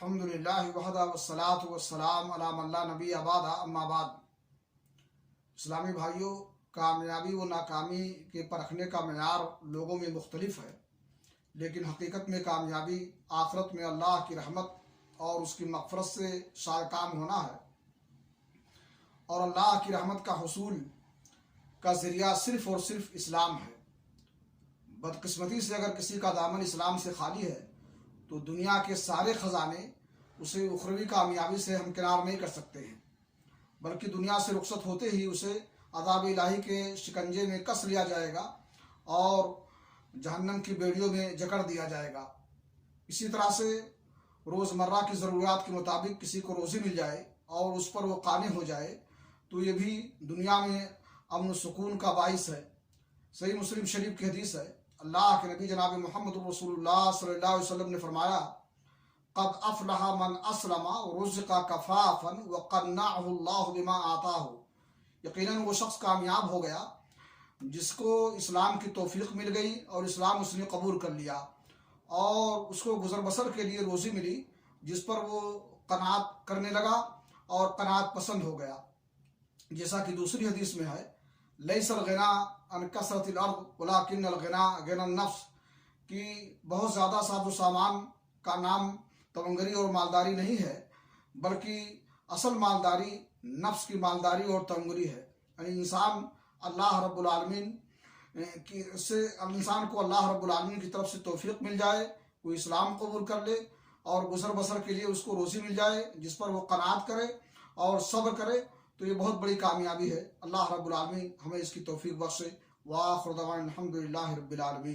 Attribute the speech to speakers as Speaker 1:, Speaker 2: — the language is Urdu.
Speaker 1: الحمدللہ وحدہ والصلاۃ والسلام علی من لا نبی بعدہ اما بعد۔ اسلامی بھائیوں، کامیابی و ناکامی کے پرکھنے کا معیار لوگوں میں مختلف ہے، لیکن حقیقت میں کامیابی آخرت میں اللہ کی رحمت اور اس کی مغفرت سے شائع ہونا ہے، اور اللہ کی رحمت کا حصول کا ذریعہ صرف اور صرف اسلام ہے۔ بدقسمتی سے اگر کسی کا دامن اسلام سے خالی ہے تو دنیا کے سارے خزانے اسے اخروی کامیابی سے ہمکنار نہیں کر سکتے ہیں، بلکہ دنیا سے رخصت ہوتے ہی اسے عذاب الہی کے شکنجے میں کس لیا جائے گا اور جہنم کی بیڑیوں میں جکڑ دیا جائے گا۔ اسی طرح سے روزمرہ کی ضروریات کے مطابق کسی کو روزی مل جائے اور اس پر وہ قانع ہو جائے تو یہ بھی دنیا میں امن و سکون کا باعث ہے۔ صحیح مسلم شریف کی حدیث ہے، اللہ کے نبی جناب محمد رسول اللہ صلی اللہ علیہ وسلم نے فرمایا، قد افلح من اسلم ورزق کفافا وقنعه اللہ بما آتاہ۔ یقیناً وہ شخص کامیاب ہو گیا جس کو اسلام کی توفیق مل گئی اور اسلام اس نے قبول کر لیا، اور اس کو گزر بسر کے لیے روزی ملی جس پر وہ قناعت کرنے لگا اور قناعت پسند ہو گیا۔ جیسا کہ دوسری حدیث میں ہے، لیس الغنا عن کثرت الارض ولکن الغنا غنى النفس، کہ بہت زیادہ ساز و سامان کا نام تمنگری اور مالداری نہیں ہے، بلکہ اصل مالداری نفس کی مالداری اور تمنگری ہے۔ یعنی انسان کو اللہ رب العالمین کی طرف سے توفیق مل جائے، وہ اسلام قبول کر لے اور گزر بسر کے لیے اس کو روزی مل جائے جس پر وہ قناعت کرے اور صبر کرے، تو یہ بہت بڑی کامیابی ہے۔ اللہ رب العالمین ہمیں اس کی توفیق بخشے۔ وآخر دعوانا الحمدللہ رب العالمین۔